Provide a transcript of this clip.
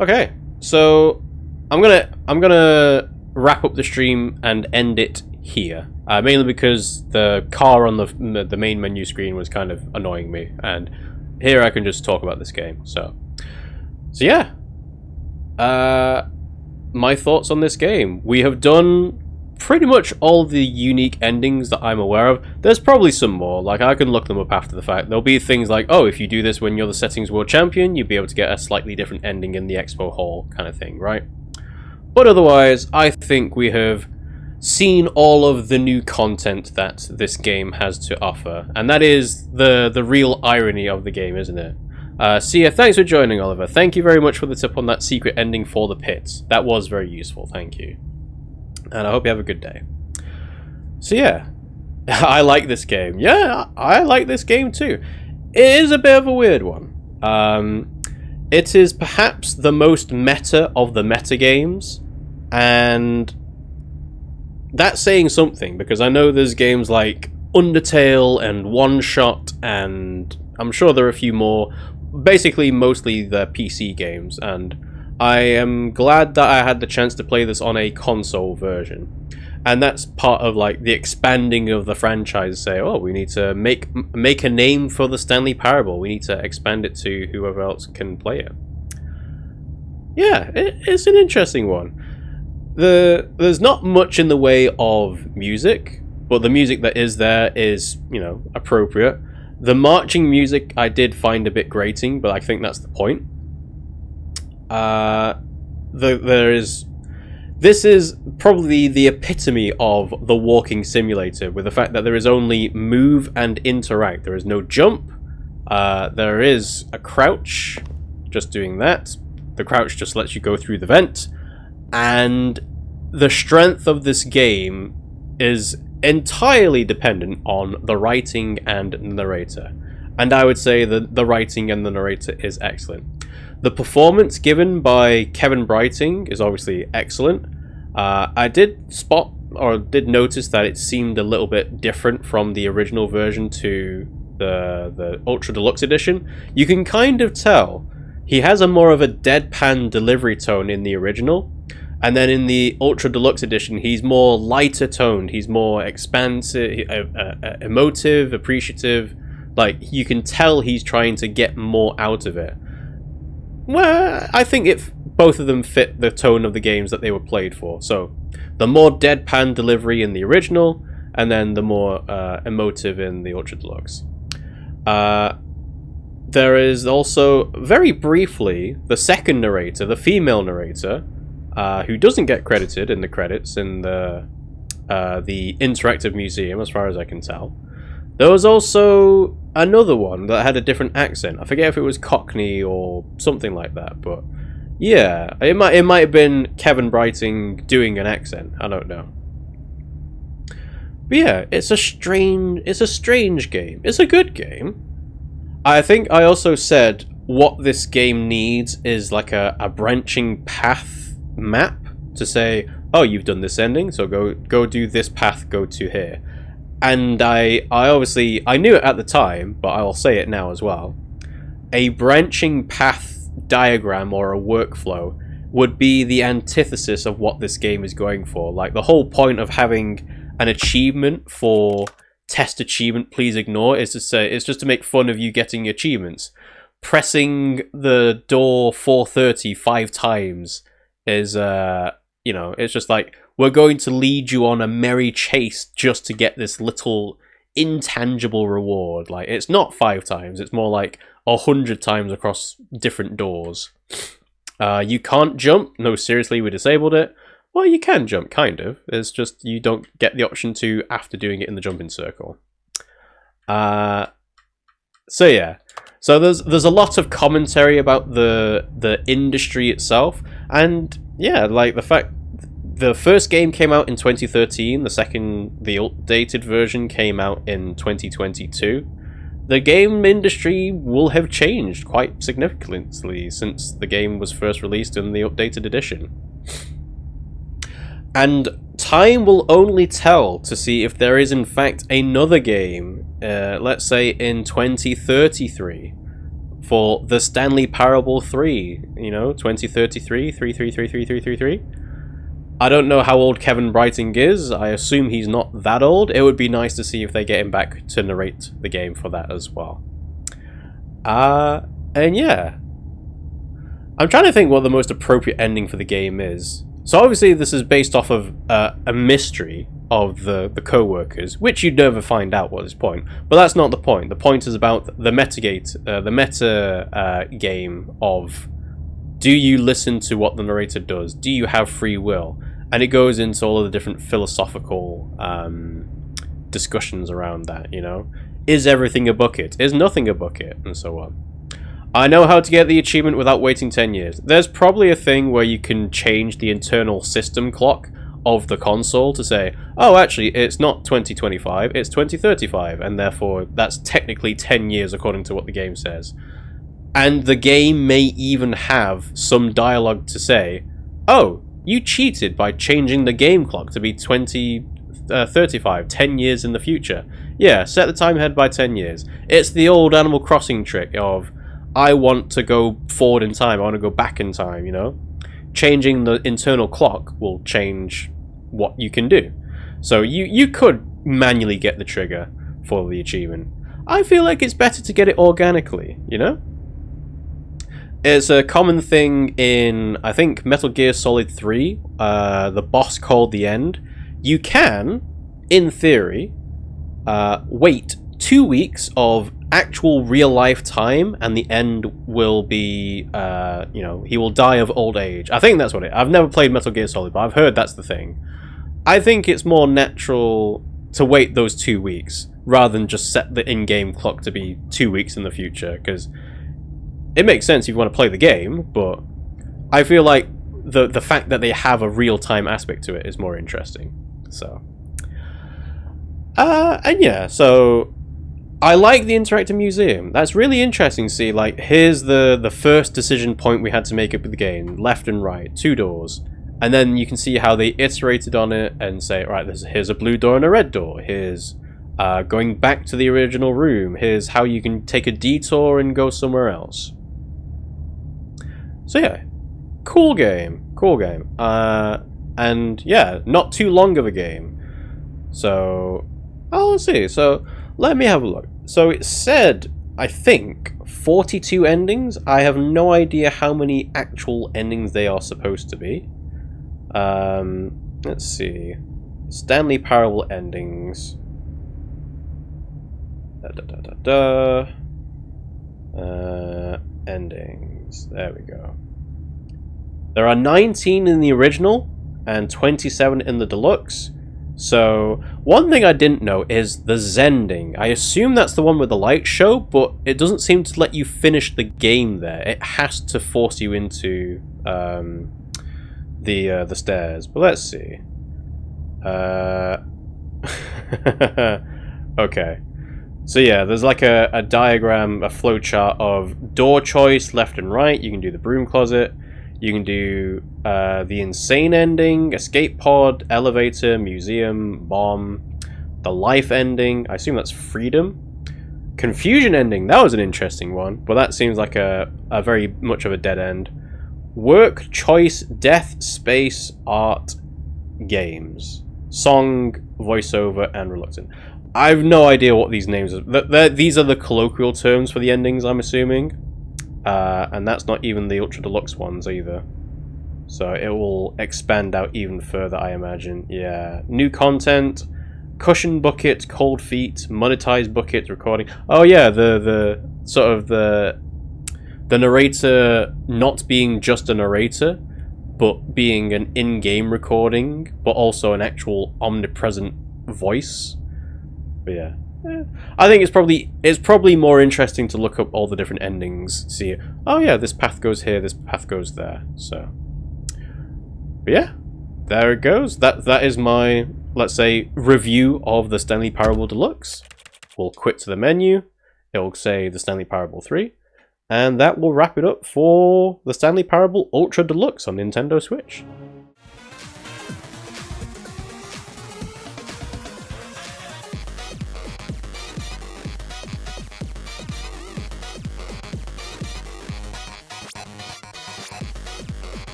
Okay, so I'm gonna wrap up the stream and end it here. Mainly because the car on the main menu screen was kind of annoying me, and here I can just talk about this game. So yeah. My thoughts on this game. We have done pretty much all the unique endings that I'm aware of. There's probably some more, like I can look them up after the fact. There'll be things like, oh, if you do this when you're the settings world champion, you'll be able to get a slightly different ending in the expo hall kind of thing, right? But otherwise, I think we have seen all of the new content that this game has to offer, and that is the real irony of the game, isn't it? So yeah, thanks for joining, Oliver. Thank you very much for the tip on that secret ending for the pits. That was very useful, thank you. And I hope you have a good day. So yeah, I like this game. Yeah, I like this game too. It is a bit of a weird one. It is perhaps the most meta of the meta games, and that's saying something, because I know there's games like Undertale and One Shot, and I'm sure there are a few more. Basically, mostly the PC games, and I am glad that I had the chance to play this on a console version. And that's part of like the expanding of the franchise. Say, oh, we need to make a name for the Stanley Parable. We need to expand it to whoever else can play it. Yeah, it's an interesting one. There's not much in the way of music, but the music that is there is, you know, appropriate. The marching music I did find a bit grating, but I think that's the point. This is probably the epitome of the walking simulator, with the fact that there is only move and interact. There is no jump. There is a crouch, just doing that. The crouch just lets you go through the vent. And the strength of this game is entirely dependent on the writing and narrator. And I would say that the writing and the narrator is excellent. The performance given by Kevan Brighting is obviously excellent. I did spot, or did notice, that it seemed a little bit different from the original version to the Ultra Deluxe edition. You can kind of tell he has a more of a deadpan delivery tone in the original, and then in the Ultra Deluxe edition he's more lighter toned, he's more expansive, emotive, appreciative. Like, you can tell he's trying to get more out of it. Well, I think both of them fit the tone of the games that they were played for. So, the more deadpan delivery in the original, and then the more emotive in the Ultra Deluxe. There is also, very briefly, the second narrator, the female narrator, who doesn't get credited in the credits in the interactive museum, as far as I can tell. There was also another one that had a different accent. I forget if it was Cockney or something like that, but yeah, it might have been Kevan Brighting doing an accent. I don't know. But yeah, it's a strange game. It's a good game. I think I also said what this game needs is like a branching path map to say, oh, you've done this ending, so go do this path, go to here. And I obviously, I knew it at the time, but I'll say it now as well. A branching path diagram or a workflow would be the antithesis of what this game is going for. Like, the whole point of having an achievement for test achievement please ignore is to say, it's just to make fun of you getting achievements. Pressing the door 430 5 times is, you know, it's just like, we're going to lead you on a merry chase just to get this little intangible reward. Like, it's not 5 times, it's more like 100 times across different doors. You can't jump. No, seriously, we disabled it. Well, you can jump, kind of. It's just you don't get the option to after doing it in the jumping circle. So yeah. So there's a lot of commentary about the industry itself, and yeah, like the fact the first game came out in 2013, the updated version came out in 2022. The game industry will have changed quite significantly since the game was first released in the updated edition. And time will only tell to see if there is in fact another game, let's say in 2033, for the Stanley Parable 3, you know, 2033, 33333333. I don't know how old Kevan Brighting is. I assume he's not that old. It would be nice to see if they get him back to narrate the game for that as well. And yeah. I'm trying to think what the most appropriate ending for the game is. So obviously this is based off of a mystery of the co-workers, which you'd never find out at this point. But that's not the point. The point is about the meta game of, do you listen to what the narrator does? Do you have free will? And it goes into all of the different philosophical discussions around that, you know? Is everything a bucket? Is nothing a bucket? And so on. I know how to get the achievement without waiting 10 years. There's probably a thing where you can change the internal system clock of the console to say, oh, actually, it's not 2025, it's 2035, and therefore that's technically 10 years according to what the game says. And the game may even have some dialogue to say, oh, you cheated by changing the game clock to be 2035, 10 years in the future. Yeah, set the time ahead by 10 years. It's the old Animal Crossing trick of, I want to go forward in time, I want to go back in time, you know? Changing the internal clock will change what you can do. So you could manually get the trigger for the achievement. I feel like it's better to get it organically, you know? It's a common thing in, I think, Metal Gear Solid 3, the boss called The End. You can, in theory, wait 2 weeks of actual real-life time, and the end will be, you know, he will die of old age. I think that's what it is. I've never played Metal Gear Solid, but I've heard that's the thing. I think it's more natural to wait those 2 weeks, rather than just set the in-game clock to be 2 weeks in the future, because it makes sense if you want to play the game, but I feel like the fact that they have a real-time aspect to it is more interesting. So, and yeah, so I like the interactive museum. That's really interesting to see, like, here's the first decision point we had to make up with the game, left and right, 2 doors. And then you can see how they iterated on it and say, right, here's a blue door and a red door. Here's going back to the original room. Here's how you can take a detour and go somewhere else. So yeah, cool game. And yeah, not too long of a game. So, let's see. So let me have a look. So it said, I think, 42 endings. I have no idea how many actual endings they are supposed to be. Let's see. Stanley Parable endings. Endings. There we go. There are 19 in the original and 27 in the deluxe. So, one thing I didn't know is the Zending. I assume that's the one with the light show, but it doesn't seem to let you finish the game there. It has to force you into the stairs. But let's see. Okay. So yeah, there's like a diagram, a flowchart of door choice, left and right. You can do the broom closet. You can do the insane ending, escape pod, elevator, museum, bomb, the life ending. I assume that's freedom. Confusion ending, that was an interesting one, but that seems like a very much of a dead end. Work, choice, death, space, art, games. Song, voiceover, and reluctant. I have no idea what these names are. These are the colloquial terms for the endings, I'm assuming. And that's not even the Ultra Deluxe ones either. So it will expand out even further, I imagine. Yeah. New content, cushion bucket, cold feet, monetized bucket, recording. Oh yeah, the sort of the narrator not being just a narrator, but being an in-game recording, but also an actual omnipresent voice. But yeah. I think it's probably more interesting to look up all the different endings, see, oh yeah, this path goes here, this path goes there. So, but yeah, there it goes. That is my, let's say, review of the Stanley Parable Deluxe. We'll quit to the menu. It'll say the Stanley Parable 3, and that will wrap it up for the Stanley Parable Ultra Deluxe on Nintendo Switch.